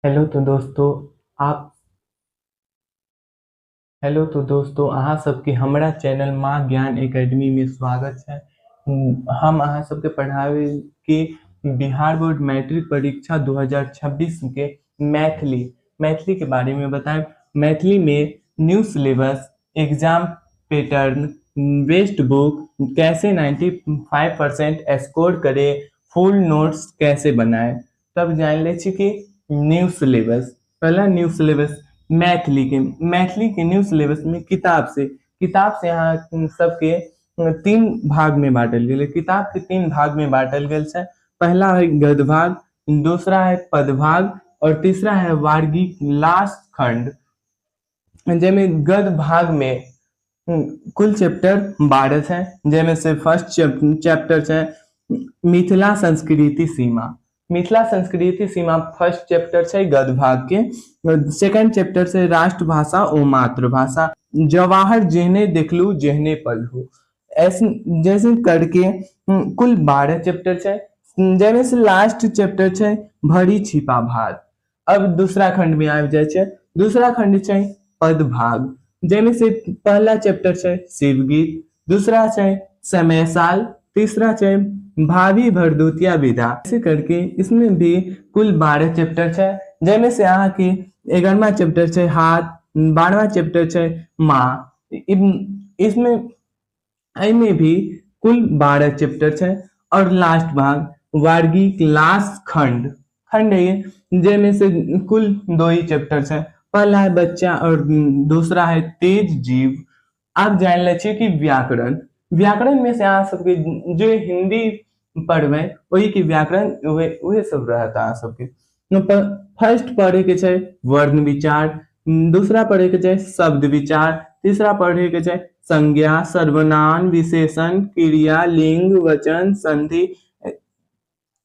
Hello तो दोस्तों आप हेलो तो दोस्तों अहाँ सबके हमरा चैनल माँ ज्ञान एकेडमी में स्वागत है। हम अहाँ सबके पढ़ावे कि बिहार बोर्ड मैट्रिक परीक्षा 2026 के मैथिली मैथिली के बारे में बताएं। मैथिली में new syllabus, exam pattern, best book, कैसे 95% स्कोर करे, फुल नोट्स कैसे बनाए। तब जान ले छी कि न्यू सिलेबस, पहला न्यू सिलेबस मैथिली के न्यू सिलेबस में किताब से यहाँ सबके तीन भाग में बांटल गेल है। किताब के तीन भाग में बांटल गेल है। पहला है गद्य भाग, दूसरा है पद भाग और तीसरा है वार्गिक लास्ट खंड। जेमें गद्य भाग में कुल चैप्टर 12 है, जेमें से फर्स्ट चैप्टर है मिथिला संस्कृति सीमा। मिथिला संस्कृति सीमा फर्स्ट चैप्टर है गद्य भाग के। सेकंड चैप्टर से राष्ट्रभाषा और मातृभाषा, जवाहर जेहने देखलू जेहने पढ़लू, ऐसे जैसे करके कुल 12 चैप्टर है। जेमे से लास्ट चैप्टर है भरी छिपा भात। अब दूसरा खंड में आ जाए छे। दूसरा खंड है पद भाग, जेमे से पहला चैप्टर है शिवगीत, दूसरा है समय साल, तीसरा है भाभी भरदुतिया विदा। ऐसे करके इसमें भी कुल 12 चैप्टर है। जेमे से यहाँ के 11वां चैप्टर है हाथ, 12वां चैप्टर है माँ। इसमें भी कुल 12 चैप्टर है। और लास्ट भाग वार्गिक लास्ट खंड खंड है ये, जेमे से कुल 2 ही चैप्टर है। पहला है बच्चा और दूसरा है तेज जीव। आप जान ले कि व्याकरण व्याकरण में से अहाँ सबके जो हिंदी पढ़बै वही के व्याकरण उहे सब रहता अहाँ सबके। फर्स्ट पढ़े के छै वर्ण विचार, दूसरा पढ़े के छै शब्द विचार, तीसरा पढ़े के छै संज्ञा, सर्वनाम, विशेषण, क्रिया, लिंग, वचन, संधि।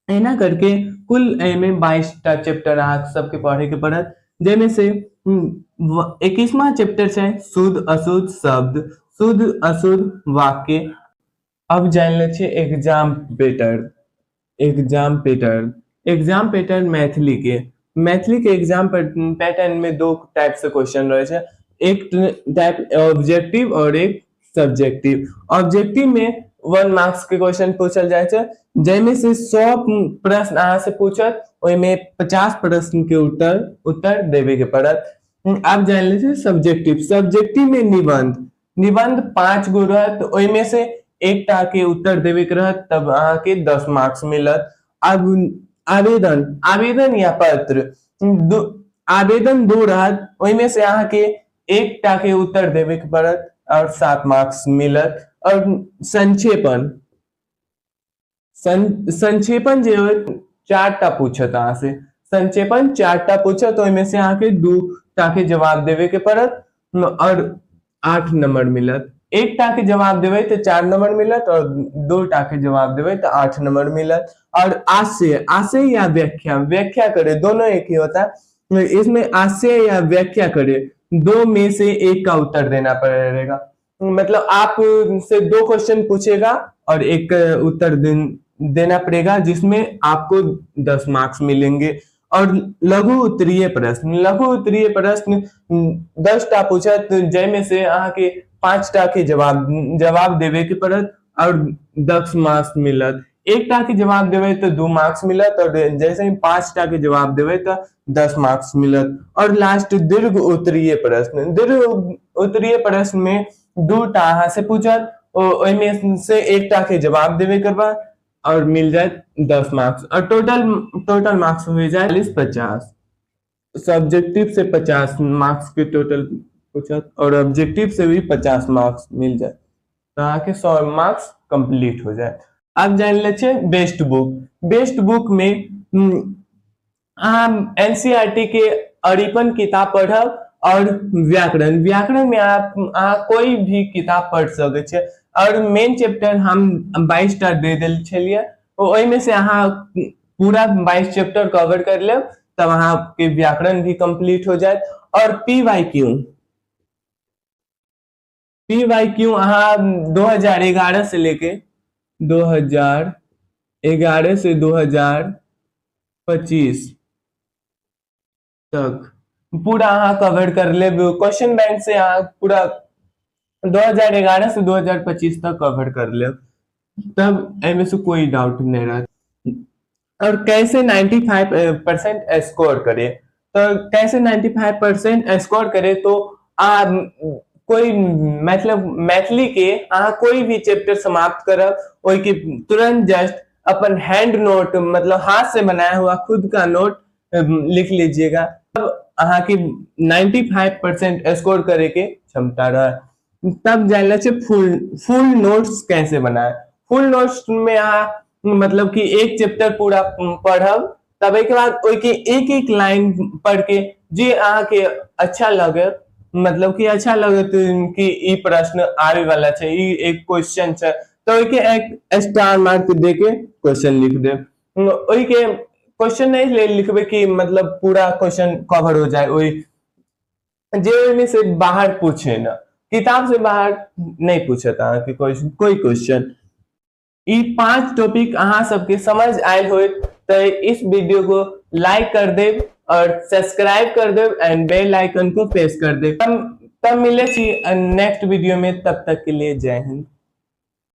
एना करके कुल में 22टा चैप्टर अहाँ सबके पढ़े के पड़त। जेमे से 21वां चैप्टर है शुद्ध अशुद्ध शब्द, शुद्ध अशुद्ध वाक्य। अब जान ले छिए एग्जाम पैटर्न मैथिली के एग्जाम पैटर्न में दो टाइप से क्वेश्चन रहे छै। एक टाइप ऑब्जेक्टिव और एक सब्जेक्टिव। ऑब्जेक्टिव में 1 मार्क्स के क्वेश्चन पूछल जाए छै, जेमे से 100 प्रश्न अहाँ से पूछत, ओइमे 50 प्रश्न के उत्तर देवे के पड़त। आप जान लीजिए सब्जेक्टिव में निबंध 5 गो रहत, ओइमे से एकटा के उत्तर देवे के रहत, तब अहाँ के 10 मार्क्स मिलत। अब आवेदन या पत्र आवेदन 2 रहत, ओइमे से अहाँ के एकटा के उत्तर देवे के पड़त और 7 मार्क्स मिलत। और संक्षेपण जे होत 4टा पूछत अहाँ से। संक्षेपण 4टा पूछत, ओइमे से अहाँ के 2टा के जवाब देवे के पड़त और 8 नंबर मिलत। एकटा के जवाब देवे तो 4 नंबर मिलत और 2टा के जवाब देवे तो 8 नंबर मिलत। और आशय या व्याख्या करे, दोनों एक ही होता है। इसमें आशय या व्याख्या करे, 2 में से एक का उत्तर देना पड़ेगा। मतलब आप से 2 क्वेश्चन पूछेगा और एक उत्तर देना पड़ेगा, जिसमें आपको 10 मार्क्स मिलेंगे। और लघु उत्तरीय प्रश्न 10टा पूछत, जैमे से अहाँ के 5टा के जवाब देवे के पड़त और 10 मार्क्स मिलत। एकटा के जवाब देवे तो 2 मार्क्स मिलत और जैसे ही 5टा के जवाब देवे तो 10 मार्क्स मिलत। और लास्ट दीर्घ उत्तरीय प्रश्न में 2टा अहाँ से पूछत, ओइमे से एकटा के जवाब देवे के बाद और मिल जाए 10 मार्क्स। और टोटल मार्क्स हो जाए 40-50। सब्जेक्टिव से 50 मार्क्स के टोटल पूछत और ऑब्जेक्टिव से भी 50 मार्क्स मिल जाए, तो आके 100 मार्क्स कंप्लीट हो जाए। अब जान ले बेस्ट बुक में हम एनसीईआरटी के अरिपन किताब पढ़ब और व्याकरण में आप कोई भी किताब पढ़ सके छे। और मेन चैप्टर हम 22टा दे देल छलिए, ओइमे से अहाँ पूरा 22 चैप्टर कवर कर लेब, तब अहाँ के व्याकरण भी कंप्लीट हो जाए। और पीवाईक्यू अहाँ 2011 से लेके 2011 से 2025 तक पूरा अहाँ कवर कर लेब। क्वेश्चन बैंक से अहाँ पूरा 2011 से 2025 तक कवर कर लेब, तब एमे से कोई डाउट नहीं रहा। और कैसे 95% स्कोर करे, तो कैसे 95% स्कोर करे, तो आ कोई मतलब मैथिली के अहाँ कोई भी चैप्टर समाप्त करब, ओई के तुरंत जस्ट अपन हैंड नोट मतलब हाथ से बनाया हुआ खुद का नोट लिख लीजिएगा, तब अहाँ की 95% स्कोर करे के क्षमता रहा। तब जानले से फुल फुल नोट्स कैसे बनाए। फुल नोट्स में अहाँ मतलब कि एक चैप्टर पूरा पढ़ब, तब एक बाद ओई के एक एक लाइन पढ़ के जे अहाँ के अच्छा लगे, मतलब कि अच्छा लगे कि ई प्रश्न आवे वाला छै, ई एक क्वेश्चन छै, तो ओई के एक स्टार मार्क दे के क्वेश्चन लिख दे। ओई के क्वेश्चन नहीं लिखबे कि मतलब पूरा क्वेश्चन कवर हो जाए, ओई जे ओइमे से बाहर पूछे ना, किताब से बाहर नहीं पूछत अहाँ के कोई क्वेश्चन। ई 5 टॉपिक अहाँ सबके समझ आयल होत, तो इस वीडियो को लाइक कर देब और सब्सक्राइब कर देब एंड बेल आइकन को प्रेस कर देब। तब मिले छी नेक्स्ट वीडियो में, तब तक के लिए जय हिंद।